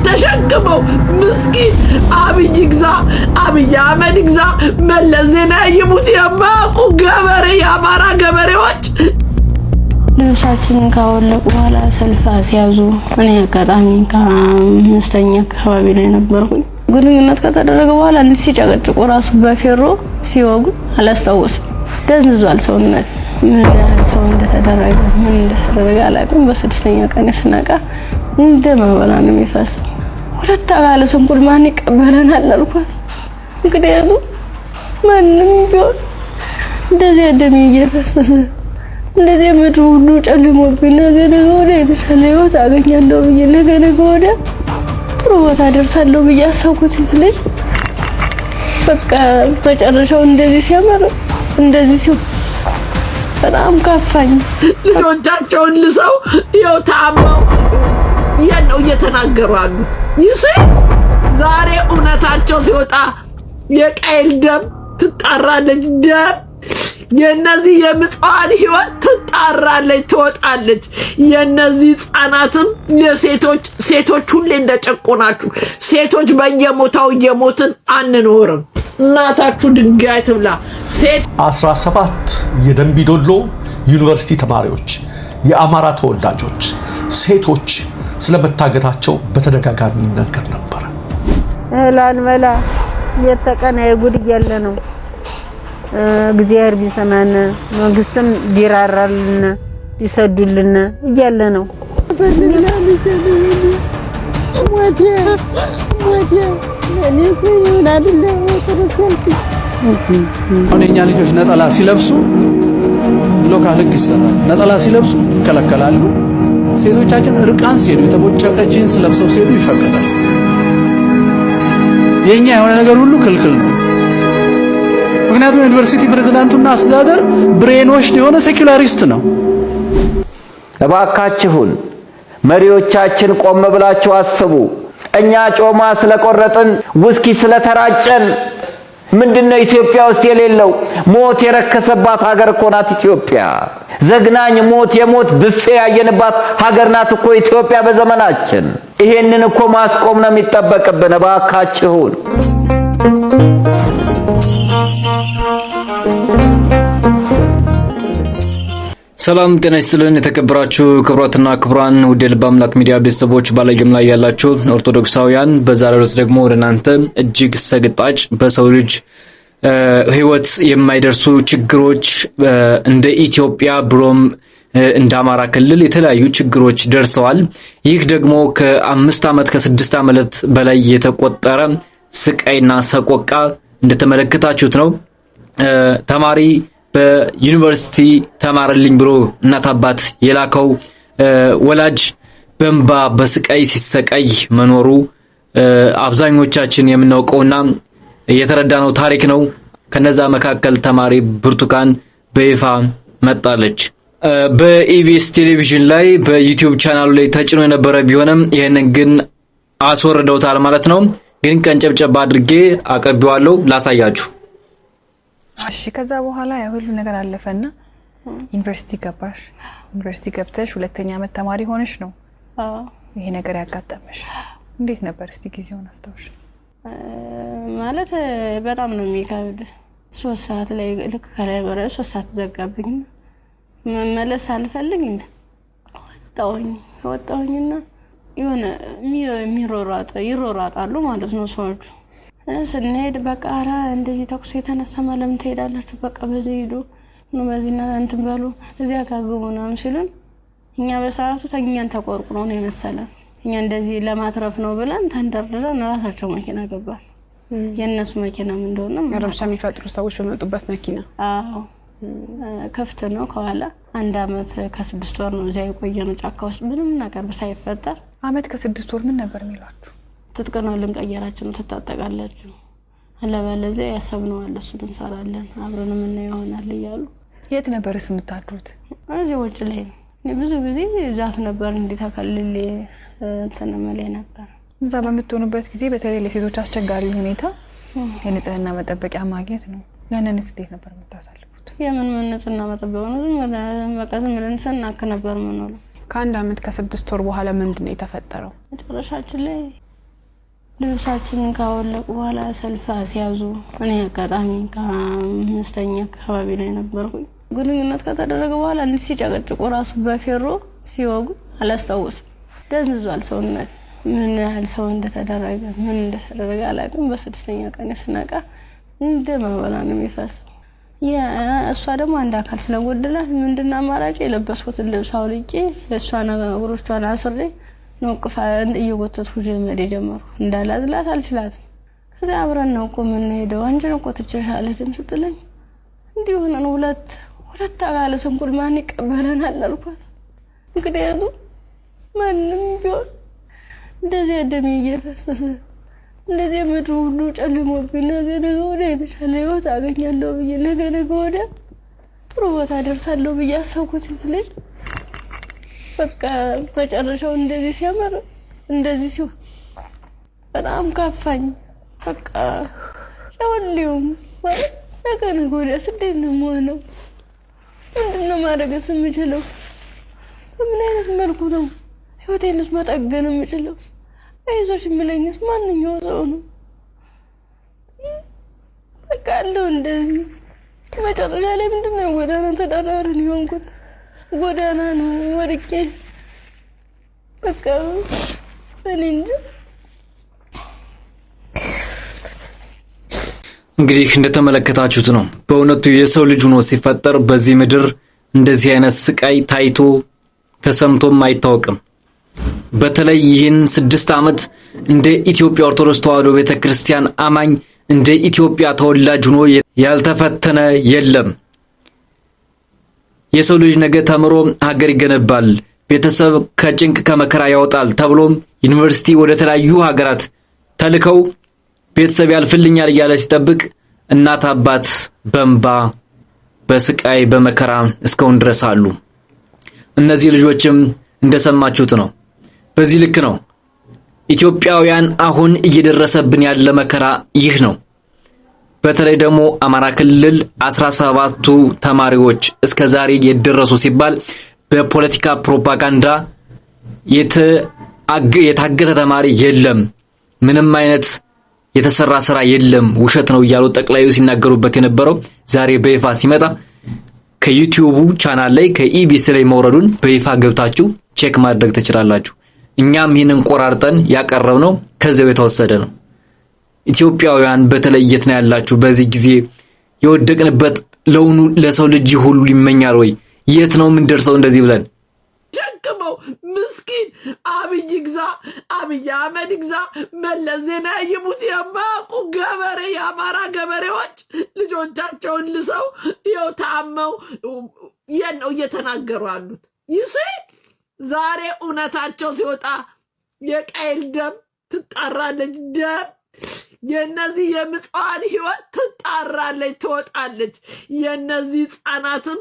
ተሸክመው ምስኪን አብይ ግዛ አብይ አህመድ ግዛ መለስ ዜናዊ ይሙት የማያውቁ ገበሬ የአማራ ገበሬዎች ልብሳችንን ካወለቁ በኋላ ሰልፍ ሲያዙ እኔ አጋጣሚ ከአምስተኛ አካባቢ ላይ ነበርኩኝ። ግንኙነት ከተደረገ በኋላ እንዴ ሲጨቀጭቁ ራሱ በፌሮ ሲወጉ አላስታውስም። ደንዝዟል ሰውነት። ምን ያህል ሰው እንደተደረገ ምን እንደተደረገ አላውቅም። በስድስተኛ ቀን ስነቃ እንደማበላ ነው የሚፈሰው። ሁለት አባለ ስንኩል ማን ይቀበለናል አልኳት። እንግዲህ ማንም ቢሆን እንደዚህ ደም እየፈሰሰ እንደዚህ ምድር ሁሉ ጨልሞብኝ ነገ ወደ የተሻለ ህይወት አገኛለሁ ብዬ ነገ ወደ ጥሩ ቦታ ደርሳለሁ ብዬ አሰብኩት ልጅ በቃ መጨረሻው እንደዚህ ሲያመር እንደዚህ ሲሆን በጣም ከፋኝ። ልጆቻቸውን ልሰው ይኸው ታመው ነው እየተናገሩ አሉት። ይሴ ዛሬ እውነታቸው ሲወጣ የቃይል ደም ትጣራለች። ደም የነዚህ የምጽዋን ህይወት ትጣራለች ትወጣለች። የነዚህ ህፃናትም ሴቶች ሁሌ እንደጨቆናችሁ ሴቶች በየሞታው እየሞትን አንኖርም። እናታችሁ ድንጋይ ትብላ። 17 የደንቢ ዶሎ ዩኒቨርሲቲ ተማሪዎች የአማራ ተወላጆች ሴቶች ስለመታገታቸው በተደጋጋሚ ይነገር ነበር። ላልመላ የተቀና የጉድ እያለ ነው። እግዚአብሔር ቢሰማን መንግስትም ቢራራልን ቢሰዱልን እያለ ነው። እኛ ልጆች ነጠላ ሲለብሱ ሎካል ህግ ይሰራል። ነጠላ ሲለብሱ ይከለከላሉ። ሴቶቻችን እርቃን ሲሄዱ የተቦጨቀ ጂንስ ለብሰው ሲሄዱ ይፈቀዳል። የኛ የሆነ ነገር ሁሉ ክልክል ነው። ምክንያቱም ዩኒቨርሲቲ ፕሬዝዳንቱና አስተዳደር ብሬኖች የሆነ ሴኩላሪስት ነው። እባካችሁን መሪዎቻችን ቆም ብላችሁ አስቡ። እኛ ጮማ ስለቆረጥን ውስኪ ስለተራጨን ምንድነው ኢትዮጵያ ውስጥ የሌለው? ሞት የረከሰባት ሀገር እኮ ናት ኢትዮጵያ። ዘግናኝ ሞት የሞት ብፌ ያየንባት ሀገር ናት እኮ ኢትዮጵያ በዘመናችን። ይሄንን እኮ ማስቆም ነው የሚጠበቅብን። እባካችሁን ሰላም ጤና ይስጥልን። የተከበራችሁ ክብራትና ክብራን ውድ የልብ አምላክ ሚዲያ ቤተሰቦች ባለየም ላይ ያላችሁ ኦርቶዶክሳውያን በዛሬው ዕለት ደግሞ ወደ እናንተ እጅግ ሰግጣጭ በሰው ልጅ ህይወት የማይደርሱ ችግሮች እንደ ኢትዮጵያ ብሎም እንደ አማራ ክልል የተለያዩ ችግሮች ደርሰዋል። ይህ ደግሞ ከ5 ዓመት ከ6 ዓመት በላይ የተቆጠረ ስቃይና ሰቆቃ እንደተመለከታችሁት ነው። ተማሪ በዩኒቨርሲቲ ተማረልኝ ብሎ እናት አባት የላከው ወላጅ በእንባ በስቃይ ሲሰቃይ መኖሩ አብዛኞቻችን የምናውቀውና የተረዳነው ታሪክ ነው። ከነዛ መካከል ተማሪ ብርቱካን በይፋ መጣለች። በኢቢኤስ ቴሌቪዥን ላይ በዩቲዩብ ቻናሉ ላይ ተጭኖ የነበረ ቢሆንም ይሄንን ግን አስወርደውታል ማለት ነው። ግን ቀንጨብጨባ አድርጌ አቀርበዋለሁ ላሳያችሁ። እሺ ከዛ በኋላ ያ ሁሉ ነገር አለፈና ዩኒቨርሲቲ ገባሽ። ዩኒቨርሲቲ ገብተሽ ሁለተኛ ዓመት ተማሪ ሆነሽ ነው ይሄ ነገር ያጋጠመሽ። እንዴት ነበር እስቲ ጊዜውን አስታውሽ? ማለት በጣም ነው የሚከብድ። 3 ሰዓት ላይ ልክ ከላይ ወረ 3 ሰዓት ዘጋብኝ። መመለስ አልፈልግ እንደ ወጣሁኝና የሆነ ይሮራጣሉ ማለት ነው ሰዎቹ። ስንሄድ በቃ አራ እንደዚህ ተኩስ የተነሳ ማለም ትሄዳላችሁ በቃ በዚህ ሄዱ ነው በዚህና እንትን በሉ እዚያ ካግቡና ሲሉን እኛ በሰዓቱ ተኛን ተቆርቁሮ ነው የመሰለን። እኛ እንደዚህ ለማትረፍ ነው ብለን ተንደርድረን ራሳቸው መኪና ገባን። የነሱ መኪና ምን እንደሆነ ረብሻ የሚፈጥሩ ሰዎች በመጡበት መኪና ከፍተ ነው ከኋላ 1 ዓመት ከ6 ወር ነው እዚያ የቆየነው ጫካ ውስጥ ምንም ነገር ሳይፈጠር። ዓመት ከ6 ወር ምን ነበር የሚሏችሁ? ትጥቀናው ልንቀየራችሁ ነው ተጣጣቃላችሁ አለበለዚያ ያሰብነው አለ እሱ እንሰራለን አብረን ምን ይሆናል ይያሉ። የት ነበርስ የምታድሩት? እዚህ ውጭ ላይ ብዙ ጊዜ ዛፍ ነበር እንዲታከልል ተነመለኝ ነበር። እዛ በመጥቶኑበት ጊዜ በተለይ ለሴቶች አስቸጋሪ ሁኔታ የንጽህና መጠበቂያ ማግኘት ነው። ያንንስ እንዴት ነበር የምታሳልፉት? የምን ንጽህና መጠበቂያ ነው? ዝም ብለን ስናክ ነበር ምን ነው ከአንድ አመት ከ6 ወር በኋላ ምንድነው የተፈጠረው? መጨረሻችን ላይ ልብሳችንን ካወለቁ በኋላ ሰልፍ ሲያዙ እኔ አጋጣሚ ከአምስተኛ አካባቢ ላይ ነበርኩኝ። ግንኙነት ከተደረገ በኋላ እንዲህ ሲጨቀጭቁ ራሱ በፌሮ ሲወጉ አላስታውስም። ደንዝዟል ሰውነት። ምን ያህል ሰው እንደተደረገ አላውቅም። በስድስተኛ ቀን ስነቃ እንደ ማበላ ነው የሚፈሰው። እሷ ደግሞ አንድ አካል ስለጎደላት ምንድነው አማራጭ የለበስኩትን ልብስ አውልቄ ለሷ ነገሮቿን አስሬ ነው ቅፋን እየወተቱ ጀመረ ጀመሩ። እንዳላዝላት አልችላትም። ከዛ አብረን ነው ቆመን ሄደው አንቺን እኮ ትችሻለሽ ስትለኝ እንዲሁ ነው ሁለት አካለ ስንኩል ማን ይቀበለናል አልኳት። እንግዲህ ማንም ቢሆን እንደዚህ ደም እየፈሰሰ እንደዚህ ምድሩ ሁሉ ጨልሞብኝ ነገ ወዲያ የተሻለ ህይወት አገኛለሁ ብዬ ነገ ወዲያ ጥሩ ቦታ ደርሳለሁ ብዬ አሰብኩት ልጅ በቃ መጨረሻው እንደዚህ ሲያመር እንደዚህ ሲሆን በጣም ካፋኝ። በቃ ለወሊውም ማለት ነገ ወዲያ ስደት ነው የምሆነው። ምንድነው ማድረግስ የምችለው? በምን አይነት መልኩ ነው ህይወቴንስ መጠገን የምችለው? አይዞሽ የሚለኝስ ማንኛው ሰው ነው? በቃ አለው እንደዚህ መጨረሻ ላይ ምንድነው ጎዳና ተዳዳሪ ሆንኩት። ጎዳና ነው ወርቄ በቃ እኔ እንግዲህ እንደተመለከታችሁት ነው። በእውነቱ የሰው ልጅ ሆኖ ሲፈጠር በዚህ ምድር እንደዚህ አይነት ስቃይ ታይቶ ተሰምቶም አይታወቅም። በተለይ ይህን 6 ዓመት እንደ ኢትዮጵያ ኦርቶዶክስ ተዋሕዶ ቤተክርስቲያን አማኝ እንደ ኢትዮጵያ ተወላጅ ሆኖ ያልተፈተነ የለም። የሰው ልጅ ነገ ተምሮ ሀገር ይገነባል፣ ቤተሰብ ከጭንቅ ከመከራ ያወጣል ተብሎ ዩኒቨርሲቲ ወደ ተለያዩ ሀገራት ተልከው ቤተሰብ ያልፍልኛል እያለ ሲጠብቅ እናት አባት በእንባ በስቃይ በመከራ እስካሁን ድረስ አሉ። እነዚህ ልጆችም እንደሰማችሁት ነው። በዚህ ልክ ነው ኢትዮጵያውያን አሁን እየደረሰብን ያለ መከራ ይህ ነው። በተለይ ደግሞ አማራ ክልል 17ቱ ተማሪዎች እስከዛሬ የደረሱ ሲባል በፖለቲካ ፕሮፓጋንዳ የታገተ ተማሪ የለም፣ ምንም አይነት የተሰራ ስራ የለም፣ ውሸት ነው እያሉ ጠቅላዩ ሲናገሩበት የነበረው ዛሬ በይፋ ሲመጣ ከዩቲዩቡ ቻናል ላይ ከኢቢሲ ላይ መውረዱን በይፋ ገብታችሁ ቼክ ማድረግ ትችላላችሁ። እኛም ይህንን ቆራርጠን ያቀረብነው ከዚያው የተወሰደ ነው። ኢትዮጵያውያን በተለየት ነው ያላችሁ። በዚህ ጊዜ የወደቅንበት ለውኑ ለሰው ልጅ ሁሉ ይመኛል ወይ? የት ነው ምን ደርሰው እንደዚህ ብለን ሸክመው ምስኪን አብይ ግዛ አብይ አህመድ ግዛ መለስ ዜናዊ ይሙት የማያውቁ ገበሬ የአማራ ገበሬዎች ልጆቻቸውን ልሰው ይኸው ታመው ነው እየተናገሩ አሉት። ይሴ ዛሬ እውነታቸው ሲወጣ የቃይል ደም ትጣራለች። ደም የነዚህ የምጽዋን ህይወት ትጣራለች ትወጣለች። የነዚህ ህፃናትም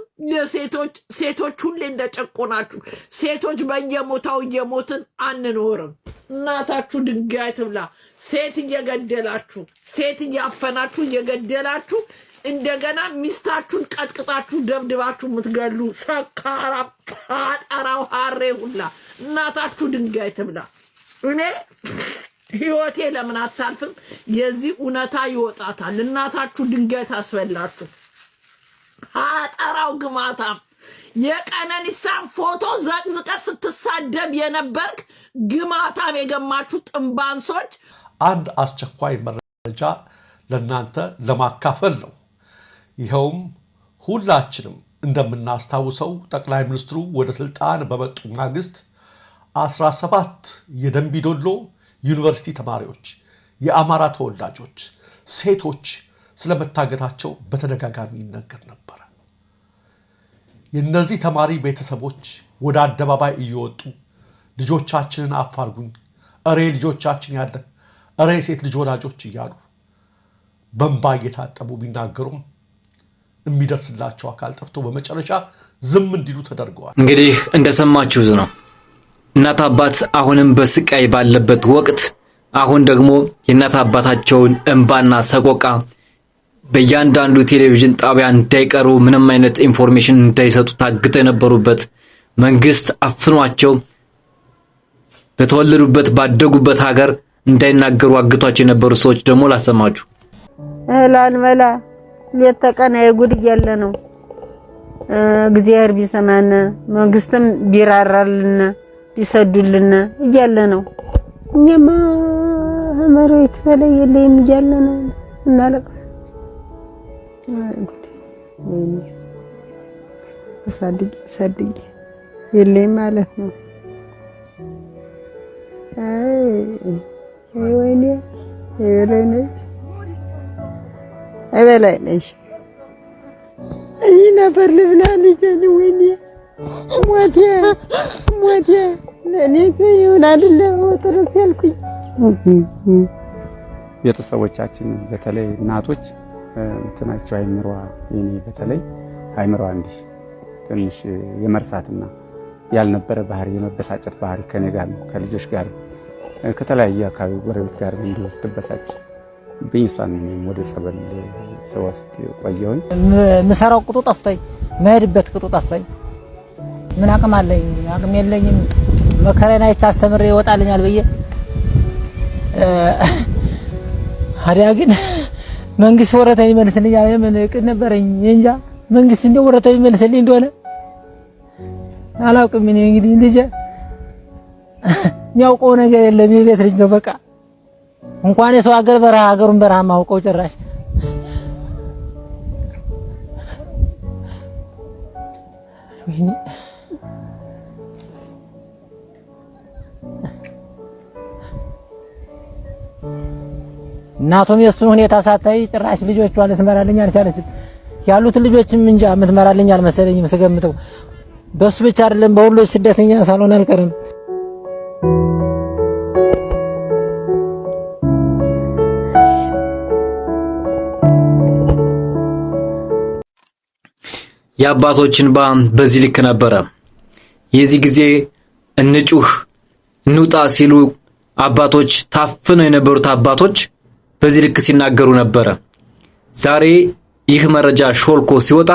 ሴቶች ሁሌ እንደጨቆናችሁ ሴቶች በየሞታው እየሞትን አንኖርም። እናታችሁ ድንጋይ ትብላ። ሴት እየገደላችሁ ሴት እያፈናችሁ እየገደላችሁ እንደገና ሚስታችሁን ቀጥቅጣችሁ ደብድባችሁ የምትገሉ ሰካራ አጠራው ሀሬ ሁላ እናታችሁ ድንጋይ ትብላ። እኔ ህይወቴ ለምን አታልፍም? የዚህ እውነታ ይወጣታል። እናታችሁ ድንጋይ ታስበላችሁ። አጠራው ግማታም የቀነኒሳን ፎቶ ዘቅዝቀ ስትሳደብ የነበርክ ግማታም የገማችሁ ጥንባንሶች፣ አንድ አስቸኳይ መረጃ ለናንተ ለማካፈል ነው። ይኸውም ሁላችንም እንደምናስታውሰው ጠቅላይ ሚኒስትሩ ወደ ስልጣን በመጡ ማግስት 17 የደንቢዶሎ ዩኒቨርሲቲ ተማሪዎች የአማራ ተወላጆች ሴቶች ስለመታገታቸው በተደጋጋሚ ይነገር ነበር። የነዚህ ተማሪ ቤተሰቦች ወደ አደባባይ እየወጡ ልጆቻችንን አፋርጉኝ፣ እሬ ልጆቻችን ያለ እሬ ሴት ልጅ ወላጆች እያሉ በእንባ እየታጠቡ ቢናገሩም የሚደርስላቸው አካል ጠፍቶ በመጨረሻ ዝም እንዲሉ ተደርገዋል። እንግዲህ እንደሰማችሁት ነው። እናት አባት አሁንም በስቃይ ባለበት ወቅት አሁን ደግሞ የእናት አባታቸውን እንባና ሰቆቃ በእያንዳንዱ ቴሌቪዥን ጣቢያ እንዳይቀሩ ምንም አይነት ኢንፎርሜሽን እንዳይሰጡ ታግተው የነበሩበት መንግስት አፍኗቸው በተወለዱበት ባደጉበት ሀገር እንዳይናገሩ አግቷቸው የነበሩ ሰዎች ደግሞ ላሰማችሁ። ላልመላ ሌት ተቀን የጉድ እያለ ነው። እግዚአብሔር ቢሰማን መንግስትም ቢራራልን ቢሰዱልን እያለ ነው። እኛማ መሬት በላይ የለም እያለ ነው እናለቅስ። ሳድግ የለም ማለት ነው። ወይኔ አይበላይነሽ እይ ነበር ልብላ ልጅን ወይኔ ሞቴ ለኔ ሲሆን አይደለ ወጥረስ ያልኩኝ። ቤተሰቦቻችን በተለይ እናቶች እንትናቸው አይምሯ የኔ በተለይ አይምሯ እንዲህ ትንሽ የመርሳትና ያልነበረ ባህሪ የመበሳጨት ባህሪ ከኔ ጋር ነው ከልጆች ጋር ከተለያየ አካባቢ ጎረቤት ጋር እንዲወስድበሳጭ በይሷን ወደ ጸበል ሰወስት ቆየሁኝ። ምሰራው ቁጡ ጠፍቶኝ መሄድበት ቁጡ ጠፍቶኝ ምን አቅም አለኝ? አቅም የለኝም። መከራዬን አይቼ አስተምሬ ይወጣልኛል ብዬ ሀዲያ ግን መንግስት ወረታ ይመልስልኛል። ምን እቅድ ነበረኝ እንጃ። መንግስት እንደው ወረታ ይመልስልኝ እንደሆነ አላውቅም። እኔ እንግዲህ ልጄ የሚያውቀው ነገር የለም። የቤት ልጅ ነው በቃ። እንኳን የሰው ሀገር በረሃ ሀገሩን በረሃ ማውቀው ጭራሽ እናቱም የሱን ሁኔታ ሳታይ ጭራሽ ልጆቿ ልትመራልኝ አልቻለችም። ያሉት ልጆችም እንጃ የምትመራልኝ አልመሰለኝም ስገምተው። በሱ ብቻ አይደለም በሁሉ ስደተኛ ሳልሆን አልቀርም። የአባቶችን እንባ በዚህ ልክ ነበረ። የዚህ ጊዜ እንጩህ እንውጣ ሲሉ አባቶች ታፍነው የነበሩት አባቶች በዚህ ልክ ሲናገሩ ነበረ። ዛሬ ይህ መረጃ ሾልኮ ሲወጣ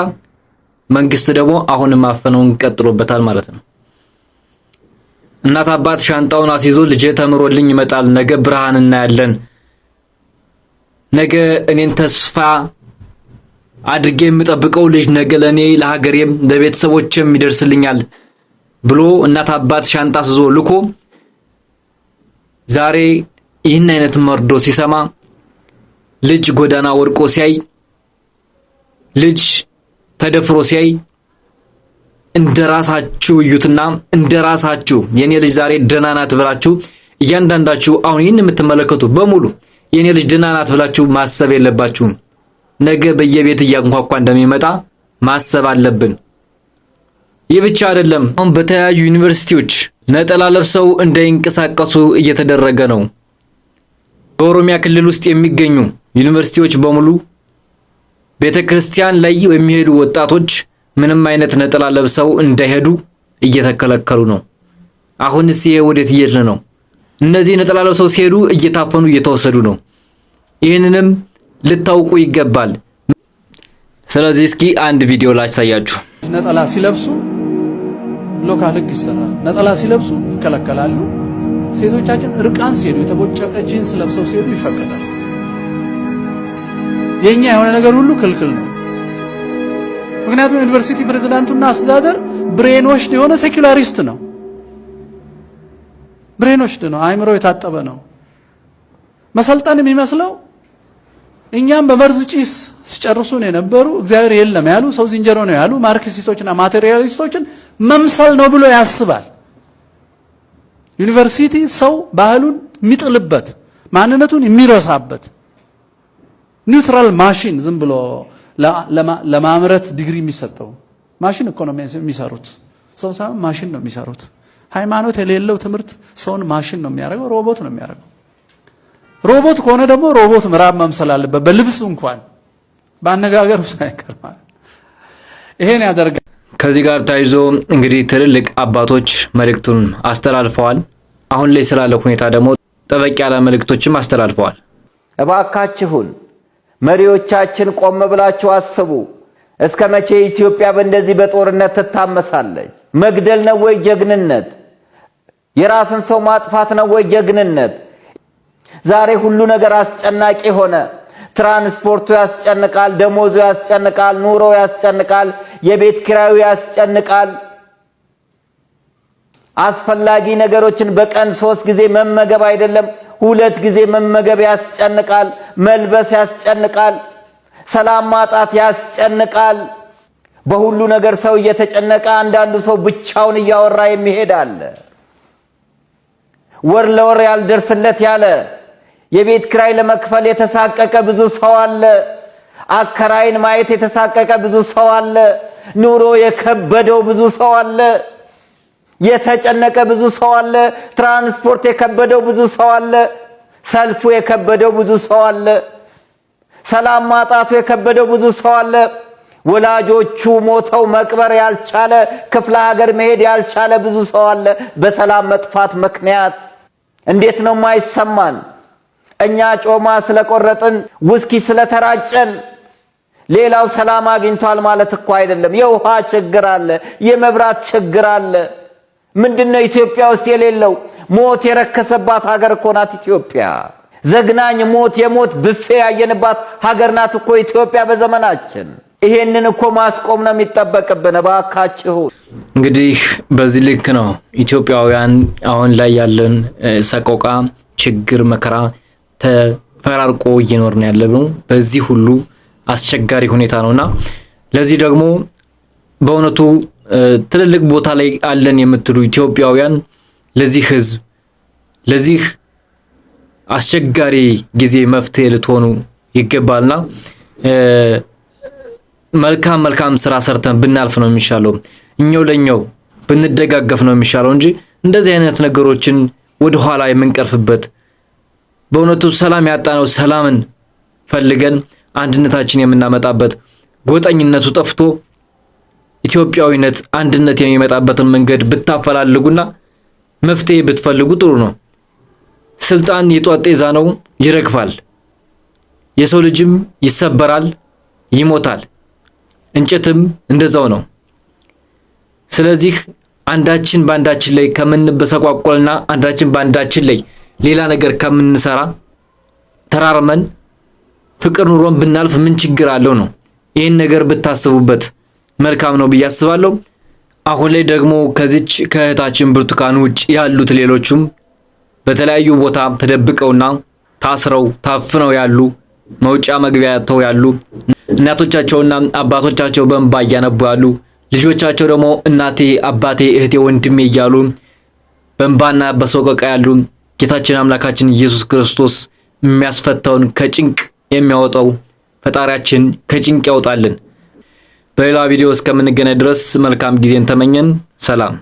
መንግስት ደግሞ አሁንም አፈነውን ቀጥሎበታል ማለት ነው። እናት አባት ሻንጣውን አስይዞ ልጄ ተምሮልኝ ይመጣል፣ ነገ ብርሃን እናያለን፣ ነገ እኔን ተስፋ አድርጌ የምጠብቀው ልጅ ነገ ለኔ ለሀገሬም ለቤተሰቦቼም ይደርስልኛል ብሎ እናት አባት ሻንጣ አስይዞ ልኮ ዛሬ ይህን አይነት መርዶ ሲሰማ ልጅ ጎዳና ወድቆ ሲያይ ልጅ ተደፍሮ ሲያይ እንደራሳችሁ እዩትና እንደራሳችሁ የኔ ልጅ ዛሬ ደህና ናት ብላችሁ እያንዳንዳችሁ አሁን ይህን የምትመለከቱ በሙሉ የኔ ልጅ ደህና ናት ብላችሁ ማሰብ የለባችሁም። ነገ በየቤት እያንኳኳ እንደሚመጣ ማሰብ አለብን። ይህ ብቻ አይደለም። አሁን በተለያዩ ዩኒቨርሲቲዎች ነጠላ ለብሰው እንዳይንቀሳቀሱ እየተደረገ ነው። በኦሮሚያ ክልል ውስጥ የሚገኙ ዩኒቨርሲቲዎች በሙሉ ቤተክርስቲያን ላይ የሚሄዱ ወጣቶች ምንም አይነት ነጠላ ለብሰው እንዳይሄዱ እየተከለከሉ ነው። አሁንስ ይሄ ወዴት እየሄድን ነው? እነዚህ ነጠላ ለብሰው ሲሄዱ እየታፈኑ እየተወሰዱ ነው። ይህንንም ልታውቁ ይገባል። ስለዚህ እስኪ አንድ ቪዲዮ ላሳያችሁ። ነጠላ ሲለብሱ ሎካል ህግ ይሰራል። ነጠላ ሲለብሱ ይከለከላሉ። ሴቶቻችን እርቃን ሲሄዱ የተቦጨቀ ጂንስ ለብሰው ሲሄዱ ይፈቀዳል። የኛ የሆነ ነገር ሁሉ ክልክል ነው። ምክንያቱም ዩኒቨርሲቲ ፕሬዝዳንቱና አስተዳደር ብሬኖሽድ የሆነ ሴኩላሪስት ነው። ብሬኖሽድ ነው። አእምሮ የታጠበ ነው። መሰልጠን የሚመስለው እኛም በመርዝ ጭስ ሲጨርሱን የነበሩ እግዚአብሔር የለም ያሉ ሰው ዝንጀሮ ነው ያሉ ማርክሲስቶችና ማቴሪያሊስቶችን መምሰል ነው ብሎ ያስባል። ዩኒቨርሲቲ ሰው ባህሉን የሚጥልበት ማንነቱን የሚረሳበት ኒውትራል ማሽን ዝም ብሎ ለማምረት ዲግሪ የሚሰጠው ማሽን እኮ ነው የሚሰሩት። ሰው ሳይሆን ማሽን ነው የሚሰሩት። ሃይማኖት የሌለው ትምህርት ሰውን ማሽን ነው የሚያደርገው፣ ሮቦት ነው የሚያደርገው። ሮቦት ከሆነ ደግሞ ሮቦት ምራብ መምሰል አለበት፣ በልብሱ እንኳን በአነጋገሩ ሳይቀር ማለት ይሄን ያደርጋል። ከዚህ ጋር ታይዞ እንግዲህ ትልልቅ አባቶች መልእክቱን አስተላልፈዋል። አሁን ላይ ስላለ ሁኔታ ደግሞ ጠበቅ ያለ መልእክቶችም አስተላልፈዋል። እባካችሁን መሪዎቻችን ቆም ብላችሁ አስቡ። እስከ መቼ ኢትዮጵያ በእንደዚህ በጦርነት ትታመሳለች? መግደል ነው ወይ ጀግንነት? የራስን ሰው ማጥፋት ነው ወይ ጀግንነት? ዛሬ ሁሉ ነገር አስጨናቂ ሆነ። ትራንስፖርቱ ያስጨንቃል፣ ደሞዙ ያስጨንቃል፣ ኑሮ ያስጨንቃል፣ የቤት ኪራዩ ያስጨንቃል። አስፈላጊ ነገሮችን በቀን 3 ጊዜ መመገብ አይደለም 2 ጊዜ መመገብ ያስጨንቃል፣ መልበስ ያስጨንቃል፣ ሰላም ማጣት ያስጨንቃል። በሁሉ ነገር ሰው እየተጨነቀ አንዳንዱ ሰው ብቻውን እያወራ የሚሄድ አለ። ወር ለወር ያልደርስለት ያለ የቤት ኪራይ ለመክፈል የተሳቀቀ ብዙ ሰው አለ። አከራይን ማየት የተሳቀቀ ብዙ ሰው አለ። ኑሮ የከበደው ብዙ ሰው አለ። የተጨነቀ ብዙ ሰው አለ። ትራንስፖርት የከበደው ብዙ ሰው አለ። ሰልፉ የከበደው ብዙ ሰው አለ። ሰላም ማጣቱ የከበደው ብዙ ሰው አለ። ወላጆቹ ሞተው መቅበር ያልቻለ ክፍለ ሀገር መሄድ ያልቻለ ብዙ ሰው አለ በሰላም መጥፋት ምክንያት። እንዴት ነው ማይሰማን? እኛ ጮማ ስለቆረጥን ውስኪ ስለተራጨን ሌላው ሰላም አግኝቷል ማለት እኮ አይደለም። የውሃ ችግር አለ፣ የመብራት ችግር አለ። ምንድነው ኢትዮጵያ ውስጥ የሌለው? ሞት የረከሰባት ሀገር እኮ ናት ኢትዮጵያ። ዘግናኝ ሞት፣ የሞት ብፌ ያየንባት ሀገር ናት እኮ ኢትዮጵያ በዘመናችን። ይሄንን እኮ ማስቆም ነው የሚጠበቅብን። እባካችሁ እንግዲህ በዚህ ልክ ነው ኢትዮጵያውያን አሁን ላይ ያለን ሰቆቃ፣ ችግር፣ መከራ ተፈራርቆ እየኖርን ያለነው በዚህ ሁሉ አስቸጋሪ ሁኔታ ነውና ለዚህ ደግሞ በእውነቱ ትልልቅ ቦታ ላይ አለን የምትሉ ኢትዮጵያውያን ለዚህ ህዝብ ለዚህ አስቸጋሪ ጊዜ መፍትሄ ልትሆኑ ይገባልና መልካም ስራ ሰርተን ብናልፍ ነው የሚሻለው። እኛው ለኛው ብንደጋገፍ ነው የሚሻለው እንጂ እንደዚህ አይነት ነገሮችን ወደ ኋላ የምንቀርፍበት በእውነቱ ሰላም ያጣነው ሰላምን ፈልገን አንድነታችን የምናመጣበት ጎጠኝነቱ ጠፍቶ ኢትዮጵያዊነት አንድነት የሚመጣበትን መንገድ ብታፈላልጉና መፍትሄ ብትፈልጉ ጥሩ ነው። ስልጣን የጧት ጤዛ ነው፣ ይረግፋል። የሰው ልጅም ይሰበራል፣ ይሞታል። እንጨትም እንደዛው ነው። ስለዚህ አንዳችን ባንዳችን ላይ ከምንበሰቋቆልና አንዳችን ባንዳችን ላይ ሌላ ነገር ከምንሰራ ተራርመን ፍቅር ኑሮን ብናልፍ ምን ችግር አለው ነው። ይሄን ነገር ብታስቡበት መልካም ነው ብዬ አስባለሁ። አሁን ላይ ደግሞ ከዚች ከእህታችን ብርቱካን ውጭ ያሉት ሌሎችም በተለያዩ ቦታ ተደብቀውና ታስረው ታፍነው ያሉ መውጫ መግቢያ ተው ያሉ እናቶቻቸውና አባቶቻቸው በእንባ እያነቡ ያሉ ልጆቻቸው ደግሞ እናቴ አባቴ እህቴ ወንድሜ እያሉ በእንባና በሰቆቃ ያሉ ጌታችን አምላካችን ኢየሱስ ክርስቶስ የሚያስፈታውን ከጭንቅ የሚያወጣው ፈጣሪያችን ከጭንቅ ያውጣልን። በሌላ ቪዲዮ እስከምንገናኝ ድረስ መልካም ጊዜን ተመኘን። ሰላም።